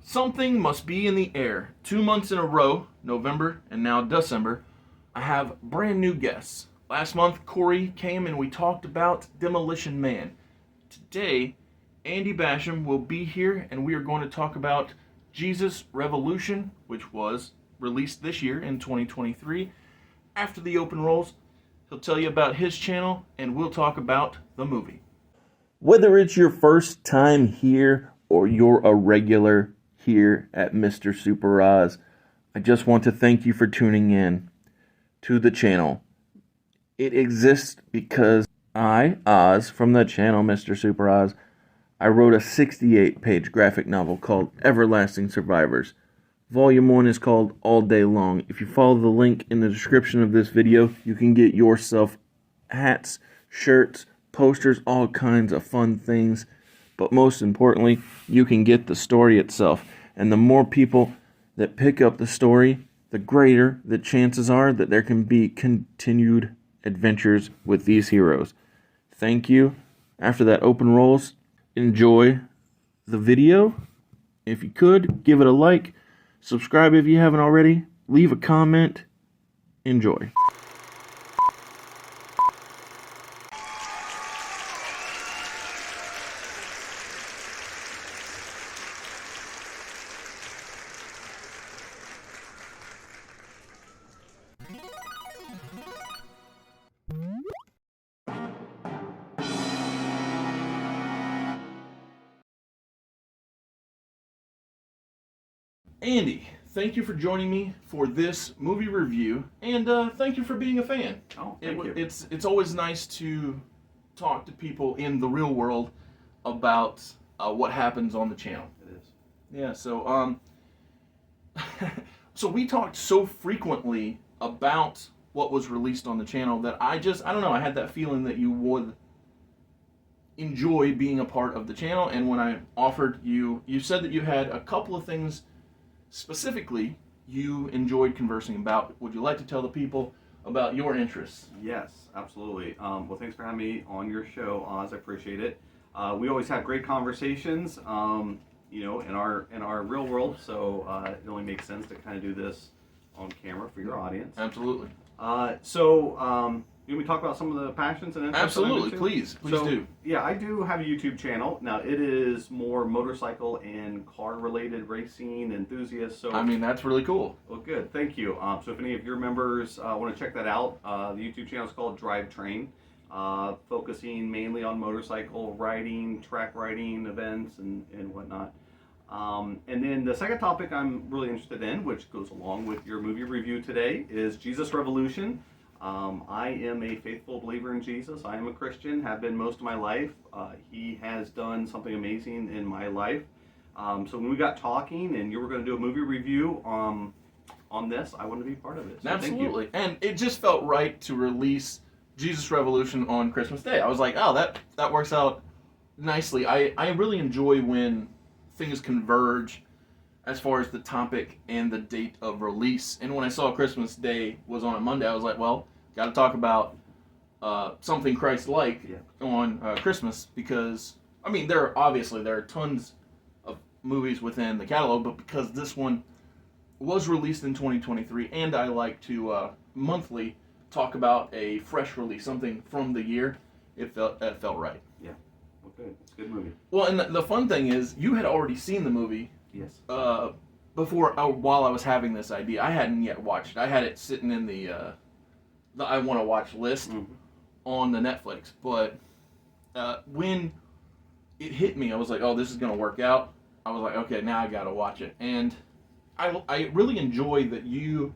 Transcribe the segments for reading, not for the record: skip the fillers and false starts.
Something must be in the air. 2 months in a row, November and now December, I have brand new guests. Last month, Corey came and we talked about Demolition Man. Today, Andy Basham will be here and we are going to talk about Jesus Revolution, which was released this year in 2023. After the open rolls, he'll tell you about his channel and we'll talk about the movie. Whether it's your first time here or you're a regular here at Mr. Super Oz, I just want to thank you for tuning in to the channel. It exists because I, Oz, from the channel Mr. Super Oz, I wrote a 68-page graphic novel called Everlasting Survivors. Volume 1 is called All Day Long. If you follow the link in the description of this video, you can get yourself hats, shirts, posters, all kinds of fun things. But most importantly, you can get the story itself. And the more people that pick up the story, the greater the chances are that there can be continued adventures with these heroes. Thank you. After that open rolls, enjoy the video. If you could, give it a like. Subscribe if you haven't already. Leave a comment. Enjoy. Andy, thank you for joining me for this movie review, and thank you for being a fan. Oh, thank you. It's always nice to talk to people in the real world about what happens on the channel. It is. Yeah, so so we talked so frequently about what was released on the channel that I don't know, I had that feeling that you would enjoy being a part of the channel, and when I offered you said that you had a couple of things specifically you enjoyed conversing about. Would you like to tell the people about your interests? Yes, absolutely. Well, thanks for having me on your show, Oz. I appreciate it. We always have great conversations, in our real world. So it only makes sense to kind of do this on camera for your audience. Absolutely. Can we talk about some of the passions and interests? Absolutely, please do. Yeah, I do have a YouTube channel. Now, it is more motorcycle and car-related racing enthusiasts. So I mean, that's really cool. Well, good. Thank you. So if any of your members want to check that out, the YouTube channel is called Drivetrain, focusing mainly on motorcycle riding, track riding events, and whatnot. And then the second topic I'm really interested in, which goes along with your movie review today, is Jesus Revolution. I am a faithful believer in Jesus. I am a Christian, have been most of my life. He has done something amazing in my life. So when we got talking and you were going to do a movie review on this, I wanted to be part of it. So Absolutely. And it just felt right to release Jesus Revolution on Christmas Day. I was like, oh, that works out nicely. I really enjoy when things converge as far as the topic and the date of release. And when I saw Christmas Day was on a Monday, I was like, well, got to talk about something Christ-like on Christmas, because, I mean, there are tons of movies within the catalog, but because this one was released in 2023, and I like to monthly talk about a fresh release, something from the year, it felt right. Yeah, well, good. It's a good movie. Well, and the fun thing is, you had already seen the movie. Yes. Before, while I was having this idea, I hadn't yet watched it. I had it sitting in the I want to watch list on the Netflix. But when it hit me, I was like, oh, this is going to work out. I was like, okay, now I got to watch it. And I really enjoy that you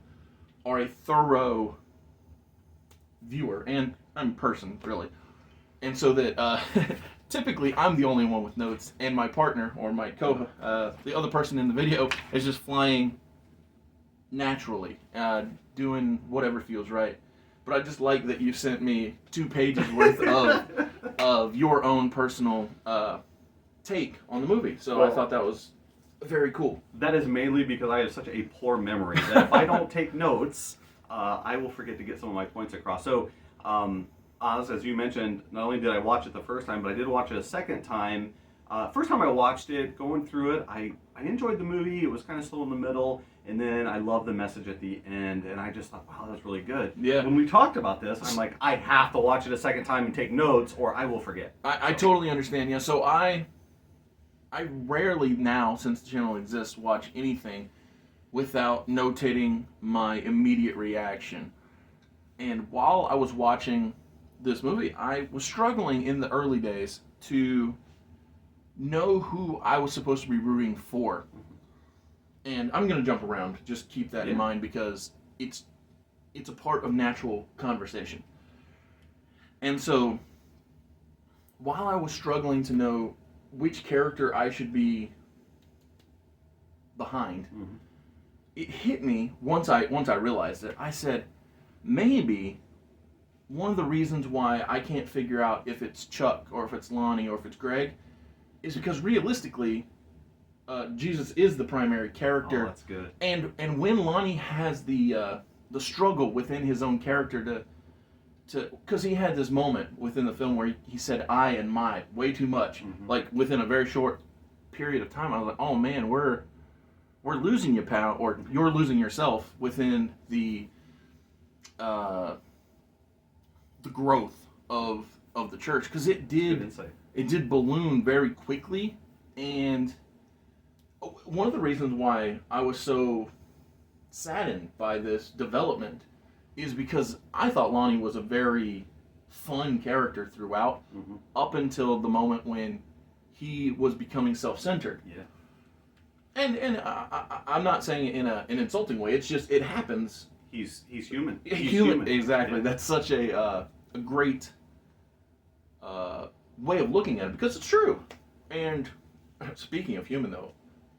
are a thorough viewer and person, really. And so that typically I'm the only one with notes, and my partner or my the other person in the video is just flying naturally, doing whatever feels right. But I just like that you sent me 2 pages worth of your own personal take on the movie. So I thought that was very cool. That is mainly because I have such a poor memory that if I don't take notes, I will forget to get some of my points across. So, Oz, as you mentioned, not only did I watch it the first time, but I did watch it a second time. First time I watched it, going through it, I I enjoyed the movie. It was kind of slow in the middle, and then I loved the message at the end, and I just thought, wow, that's really good. Yeah. When we talked about this, I'm like, I have to watch it a second time and take notes, or I will forget. I totally understand. Yeah, so I rarely now, since the channel exists, watch anything without notating my immediate reaction. And while I was watching this movie, I was struggling in the early days to know who I was supposed to be rooting for. And I'm going to jump around, just keep that in mind, because it's a part of natural conversation. And so, while I was struggling to know which character I should be behind, it hit me once I realized it. I said, maybe one of the reasons why I can't figure out if it's Chuck or if it's Lonnie or if it's Greg is because realistically, Jesus is the primary character. Oh, that's good. And when Lonnie has the struggle within his own character to because he had this moment within the film where he said I and my way too much, like within a very short period of time. I was like, oh man, we're losing you, pal, or you're losing yourself within the growth of the church, because it did balloon very quickly. And one of the reasons why I was so saddened by this development is because I thought Lonnie was a very fun character throughout, up until the moment when he was becoming self-centered. Yeah. And I'm not saying it in an insulting way. It's just, it happens. He's human. He's human. Exactly. Yeah. That's such a great way of looking at it, because it's true. And speaking of human, though,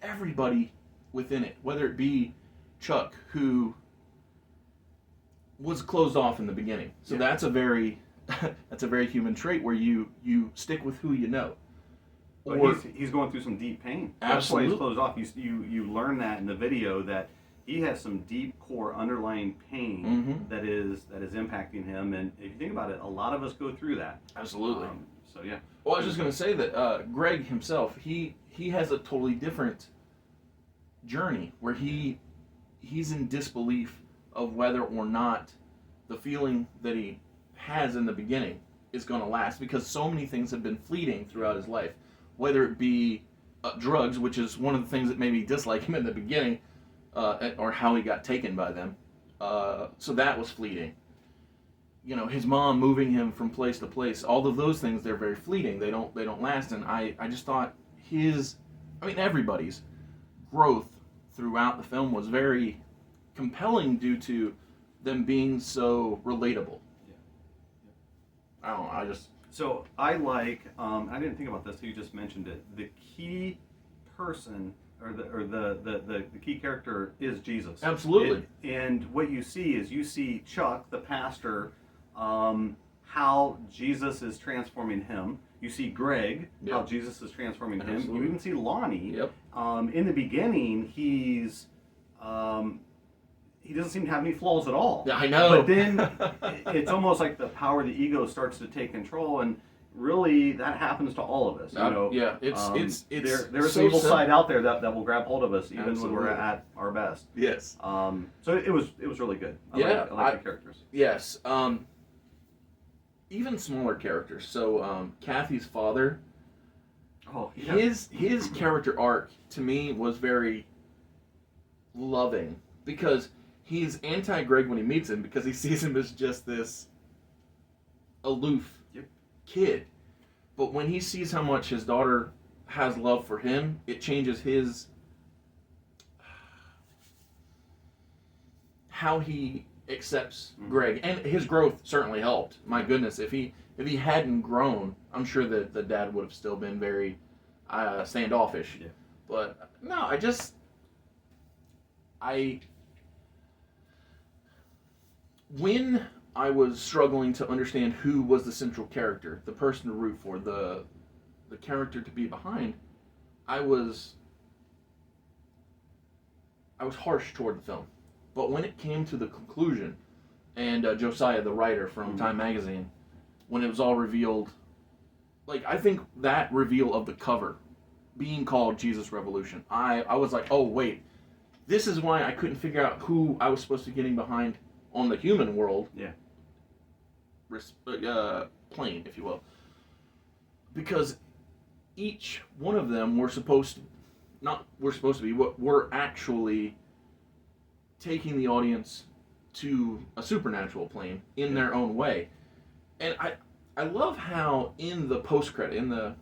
everybody within it, whether it be Chuck, who was closed off in the beginning, so that's a very human trait, where you stick with who you know. Or he's going through some deep pain. Absolutely. That's why he's closed off. You learn that in the video, that he has some deep core underlying pain that is impacting him. And if you think about it, a lot of us go through that. Absolutely. So yeah. Well, I was just going to say that Greg himself, he has a totally different journey, where he's in disbelief of whether or not the feeling that he has in the beginning is going to last, because so many things have been fleeting throughout his life, whether it be drugs, which is one of the things that made me dislike him in the beginning, or how he got taken by them. So that was fleeting. You know, his mom moving him from place to place. All of those things, they're very fleeting. They don't last. And I just thought everybody's growth throughout the film was very compelling due to them being so relatable. I don't know. So I like. I didn't think about this. So you just mentioned it. The key person, or the key character, is Jesus. Absolutely. And what you see Chuck, the pastor, how Jesus is transforming him. You see Greg, how Jesus is transforming him. You even see Lonnie. In the beginning, he's he doesn't seem to have any flaws at all. Yeah, I know. But then it's almost like the power of the ego starts to take control, and really that happens to all of us. You know, it's there's so an evil simple. side out there that will grab hold of us even Absolutely. when we're at our best. Yes. So it was really good. I like the characters. Yes. Even smaller characters. So Kathy's father. Oh, yeah. His character arc to me was very loving, because he's anti-Greg when he meets him, because he sees him as just this aloof kid. But when he sees how much his daughter has love for him, it changes how he accepts Greg. And his growth certainly helped. My goodness, if he hadn't grown, I'm sure that the dad would have still been very standoffish. Yeah. But no, when I was struggling to understand who was the central character, the person to root for, the character to be behind, I was harsh toward the film. But when it came to the conclusion, and Josiah, the writer from Time Magazine, when it was all revealed, like, I think that reveal of the cover, being called Jesus Revolution. I was like, oh wait, this is why I couldn't figure out who I was supposed to be getting behind on the human world. Yeah. Plane, if you will, because each one of them were actually taking the audience to a supernatural plane in their own way. And I love how in the post credit, in the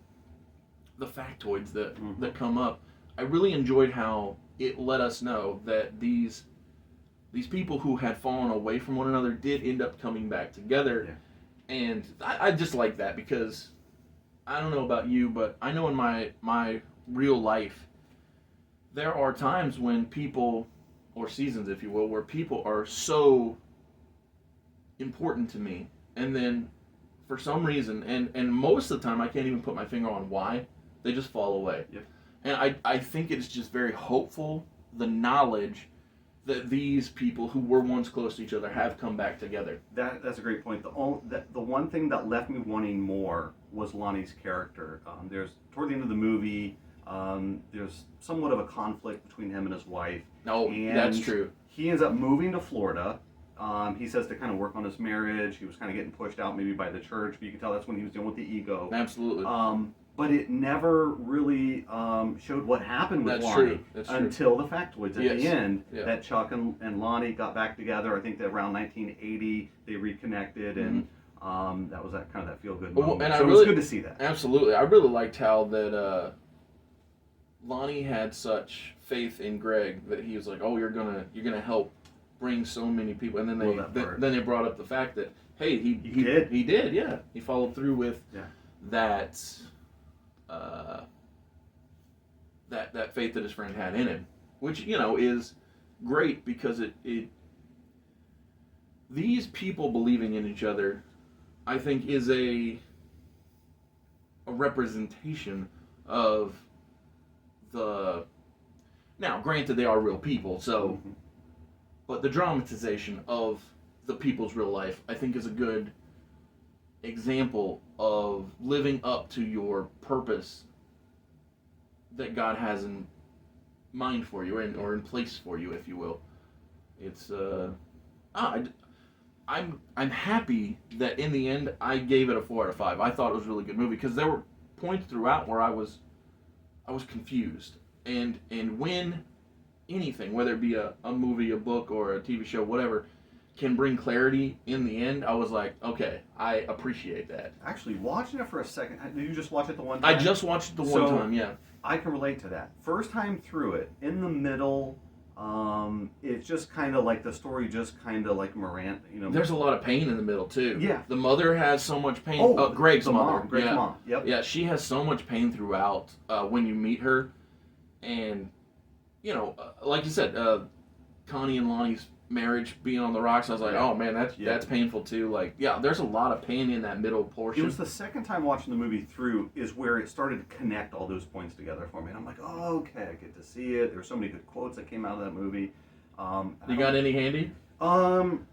factoids that come up, I really enjoyed how it let us know that these people who had fallen away from one another did end up coming back together. Yeah. And I just like that, because I don't know about you, but I know in my real life there are times when people, or seasons if you will, where people are so important to me, and then for some reason, and most of the time I can't even put my finger on why, they just fall away. Yep. And I think it's just very hopeful, the knowledge that these people who were once close to each other have come back together. That's a great point. The one thing that left me wanting more was Lonnie's character. There's toward the end of the movie, there's somewhat of a conflict between him and his wife. Oh, that's true. He ends up moving to Florida. He says to kind of work on his marriage. He was kind of getting pushed out maybe by the church, but you can tell that's when he was dealing with the ego. Absolutely. But it never really showed what happened with Lonnie until the factoids at the end. Yeah. That Chuck and Lonnie got back together. I think that around 1980 they reconnected, and that was that kind of that feel good moment. And so it was good to see that. Absolutely, I really liked how that Lonnie had such faith in Greg that he was like, "Oh, you're gonna help bring so many people," and then they brought up the fact that hey, he did, yeah, he followed through with that. That faith that his friend had in him, which is great, because it these people believing in each other, I think, is a representation of the. Now, granted, they are real people, so, but the dramatization of the people's real life, I think, is a good example of living up to your purpose that God has in mind for you, or in place for you, if you will. It's I'm happy that in the end I gave it a 4 out of 5. I thought it was a really good movie, because there were points throughout where I was confused, and when anything, whether it be a movie, a book, or a TV show, whatever, can bring clarity in the end, I was like, okay, I appreciate that. Actually, watching it for a second, did you just watch it the one time? I just watched it the one time, yeah. I can relate to that. First time through it, in the middle, it's just kind of like the story just kind of like Miranda, There's a lot of pain in the middle, too. Yeah. The mother has so much pain. Greg's mother. Greg's mom, yep. Yeah, she has so much pain throughout when you meet her. And, like you said, Connie and Lonnie's marriage being on the rocks, I was like, oh man, that's painful too. Like, yeah, there's a lot of pain in that middle portion. It was the second time watching the movie through is where it started to connect all those points together for me. And I'm like, oh, okay, I get to see it. There were so many good quotes that came out of that movie. You got any handy? Some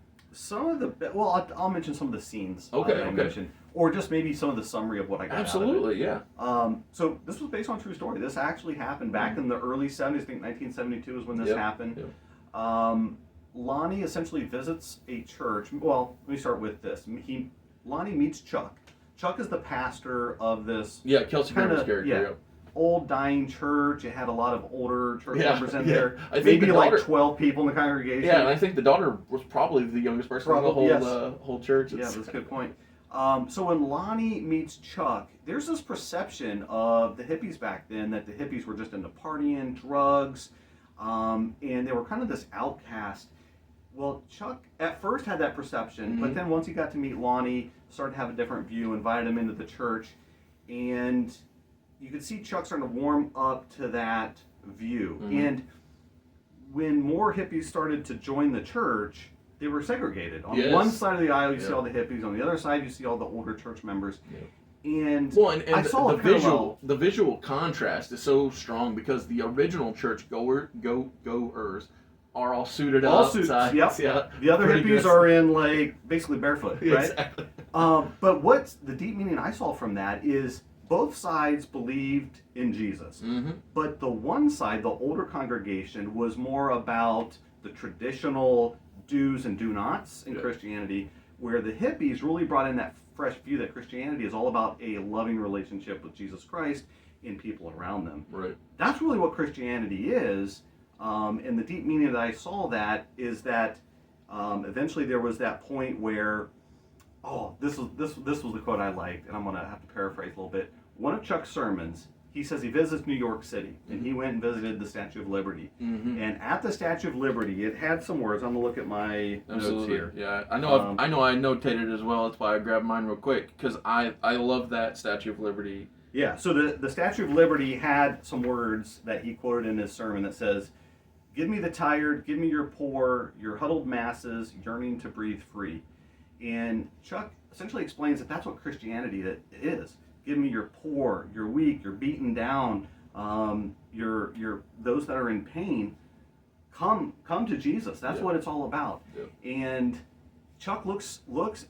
of the I'll mention some of the scenes that I mentioned, or just maybe some of the summary of what I got. Absolutely, out of it. So this was based on a true story. This actually happened back in the early 70s. I think 1972 is when this happened. Yep. Lonnie essentially visits a church. Well, let me start with this. Lonnie meets Chuck. Chuck is the pastor of this. Yeah, Kelsey Grammer's character. Yeah, old dying church. It had a lot of older church members in there. I think maybe like 12 people in the congregation. Yeah, and I think the daughter was probably the youngest person in the whole church. Yeah, that's a good point. So when Lonnie meets Chuck, there's this perception of the hippies back then that the hippies were just into partying, drugs, and they were kind of this outcast. Well, Chuck at first had that perception, but then once he got to meet Lonnie, started to have a different view, invited him into the church, and you could see Chuck starting to warm up to that view. And when more hippies started to join the church, they were segregated. On one side of the aisle, you see all the hippies. On the other side, you see all the older church members. And I saw the visual contrast is so strong, because the original church goers are all suited up. Yep. Yeah. The other hippies are in like basically barefoot, right? Exactly. But what's the deep meaning I saw from that is both sides believed in Jesus. Mm-hmm. But the one side, the older congregation, was more about the traditional do's and do nots in Yeah. Christianity, where the hippies really brought in that fresh view that Christianity is all about a loving relationship with Jesus Christ and people around them. Right. That's really what Christianity is. And the deep meaning that I saw that is that eventually there was that point where, this was the quote I liked, and I'm gonna have to paraphrase a little bit. One of Chuck's sermons, he says he visits New York City, and he went and visited the Statue of Liberty. Mm-hmm. And at the Statue of Liberty, it had some words. I'm gonna look at my notes Absolutely. here. Yeah, I know. I know. I notated it as well. That's why I grabbed mine real quick because I love that Statue of Liberty. Yeah. So the Statue of Liberty had some words that he quoted in his sermon that says, "Give me the tired, give me your poor, your huddled masses yearning to breathe free." And Chuck essentially explains that that's what Christianity is. Give me your poor, your weak, your beaten down, your those that are in pain. Come to Jesus. That's what it's all about. Yeah. And Chuck looks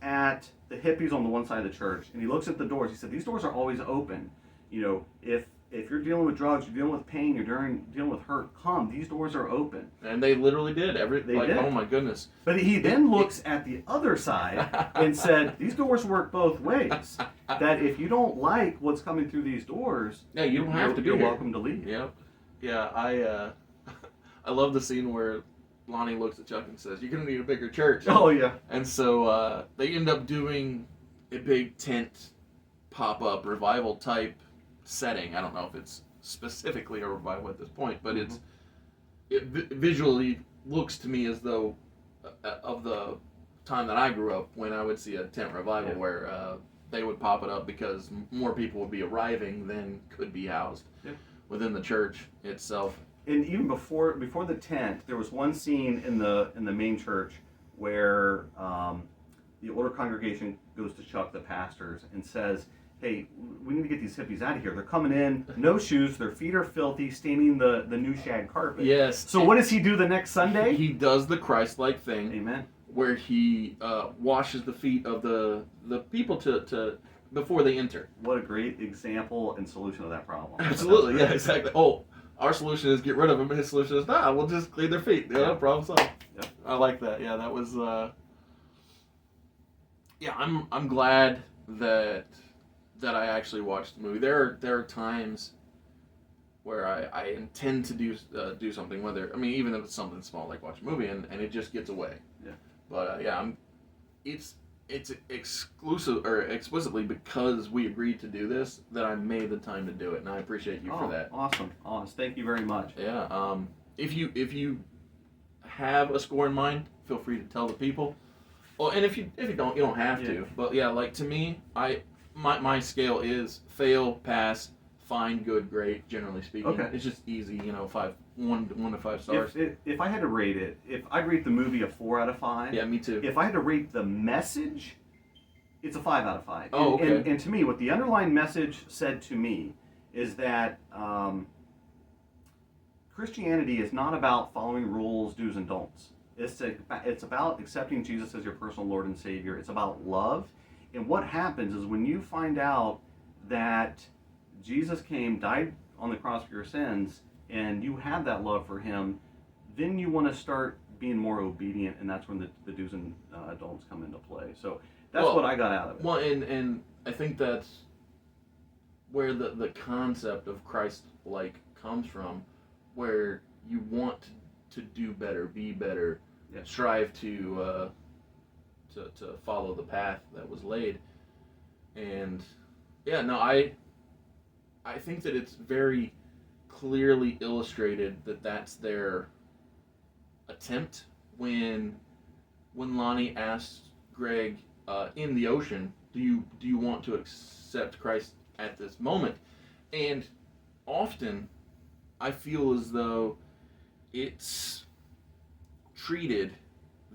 at the hippies on the one side of the church, and he looks at the doors. He said, "These doors are always open. You know, if you're dealing with drugs, you're dealing with pain, you're dealing with hurt, come. These doors are open." And they literally did. They like, did. Oh my goodness. But he then looks at the other side and said, "These doors work both ways. That if you don't like what's coming through these doors, Yeah, you don't have to be You're here. welcome to leave." Yep. Yeah, I love the scene where Lonnie looks at Chuck and says, "You're gonna need a bigger church." Oh yeah. And so they end up doing a big tent pop-up revival type setting. I don't know if it's specifically a revival at this point, but it visually looks to me as though of the time that I grew up when I would see a tent revival where they would pop it up because more people would be arriving than could be housed within the church itself. And even before the tent, there was one scene in the main church where the older congregation goes to Chuck, the pastors, and says, "Hey, we need to get these hippies out of here. They're coming in, no shoes, their feet are filthy, staining the new shag carpet." Yes. So what does he do the next Sunday? He does the Christ-like thing. Amen. Where he washes the feet of the people to before they enter. What a great example and solution of that problem. Absolutely, yeah, exactly. Oh, our solution is get rid of them, and his solution is we'll just clean their feet. Yeah, no problem solved. Yep. I like that. Yeah, that was. I'm glad that I actually watched the movie. There are times where I intend to do something, even if it's something small like watch a movie, and it just gets away. Yeah. But it's exclusive or explicitly because we agreed to do this that I made the time to do it, and I appreciate you for that. Awesome. Thank you very much. Yeah. If you have a score in mind, feel free to tell the people. Well, and if you don't, you don't have to. But yeah, like to me, my scale is fail, pass, fine, good, great. Generally speaking, Okay. It's just easy. 1 to 5 stars. If I had to rate it, I'd rate the movie a 4 out of 5. Yeah, me too. If I had to rate the message, it's a 5 out of 5. Oh, okay. And to me, what the underlying message said to me is that Christianity is not about following rules, do's and don'ts. It's about accepting Jesus as your personal Lord and Savior. It's about love. And what happens is when you find out that Jesus came, died on the cross for your sins, and you have that love for him, then you want to start being more obedient, and that's when the do's and don'ts come into play. So that's what I got out of it. Well, and I think that's where the concept of Christ-like comes from, where you want to do better, be better, strive to follow the path that was laid. And I think that it's very clearly illustrated that that's their attempt when Lonnie asks Greg in the ocean, do you want to accept Christ at this moment? And often I feel as though it's treated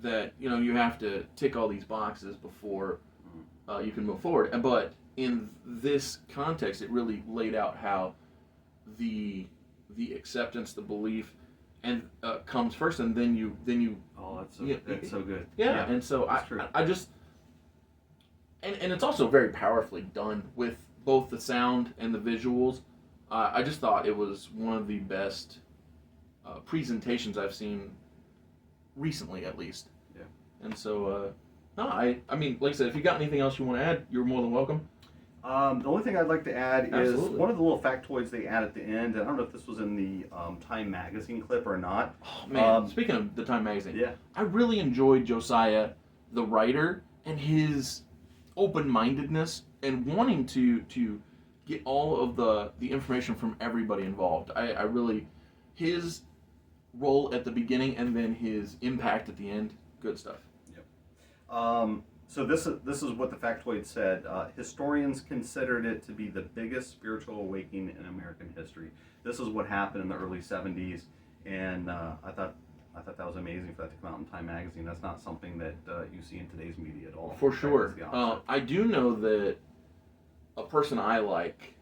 that you have to tick all these boxes before you can move forward. But in this context, it really laid out how the acceptance, the belief, and comes first, and then you. Oh, that's so good. Yeah, and so I just, and it's also very powerfully done with both the sound and the visuals. I just thought it was one of the best presentations I've seen recently, at least. Yeah. And so, no, I mean, like I said, if you got anything else you want to add, you're more than welcome. The only thing I'd like to add is Absolutely. one of the little factoids they add at the end. And I don't know if this was in the Time magazine clip or not. Oh, man, speaking of the Time magazine, Yeah. I really enjoyed Josiah, the writer, and his open-mindedness and wanting to get all of the information from everybody involved. I really, his role at the beginning and then his impact at the end, good stuff. So this is what the factoid said. Historians considered it to be the biggest spiritual awakening in American history. This is what happened in the early '70s, and I thought that was amazing for that to come out in Time magazine. That's not something that you see in today's media at all. For In fact, sure. it's the opposite. I do know that a person I like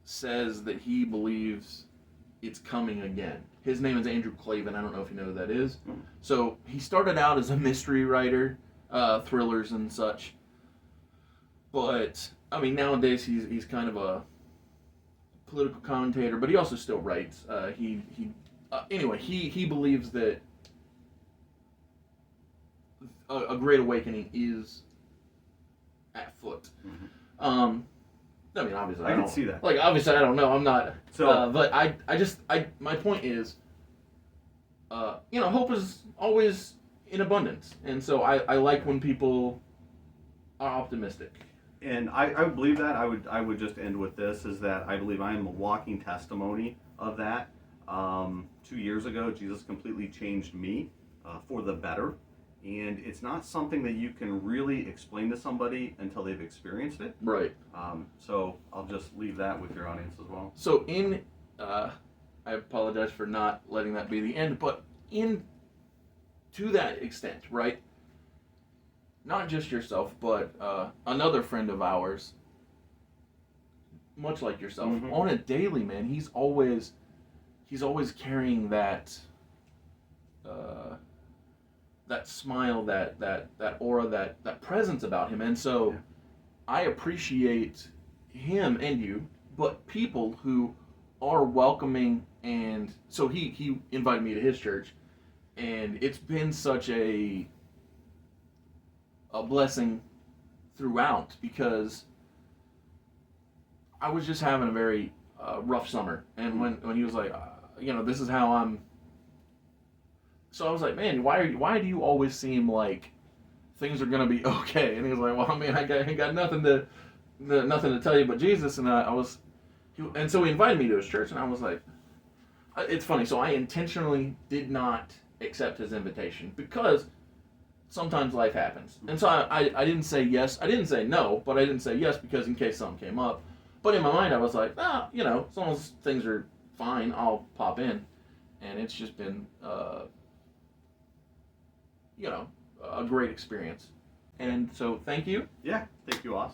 says that he believes it's coming again. His name is Andrew Klavan. I don't know if you know who that is. Mhm. So he started out as a mystery writer, thrillers and such. But I mean, nowadays he's kind of a political commentator, but he also still writes. Anyway, he believes that a great awakening is at foot. Mhm. I mean, obviously, I can don't see that. Like, obviously, I don't know. I'm not. So- but my point is, hope is always in abundance, and so I like when people are optimistic. And I would believe that. I would just end with this: is that I believe I am a walking testimony of that. 2 years ago, Jesus completely changed me for the better, and it's not something that you can really explain to somebody until they've experienced it. Right. So I'll just leave that with your audience as well. So I apologize for not letting that be the end, but to that extent, right? Not just yourself, but another friend of ours, much like yourself, Mhm. on a daily, man, he's always carrying that that smile, that aura, that presence about him, and so Yeah. I appreciate him and you, but people who are welcoming, and so he invited me to his church, and it's been such a blessing throughout, because I was just having a very rough summer, and when he was like, this is how I'm. So I was like, man, why do you always seem like things are gonna be okay? And he was like, well, man, I got nothing to tell you but Jesus, and and so he invited me to his church, and I was like, it's funny. So I intentionally did not accept his invitation because sometimes life happens, and so I didn't say yes. I didn't say no, but I didn't say yes because in case something came up. But in my mind, I was like, as long as things are fine, I'll pop in, and it's just been, a great experience. And so, thank you. Yeah, thank you, Oz.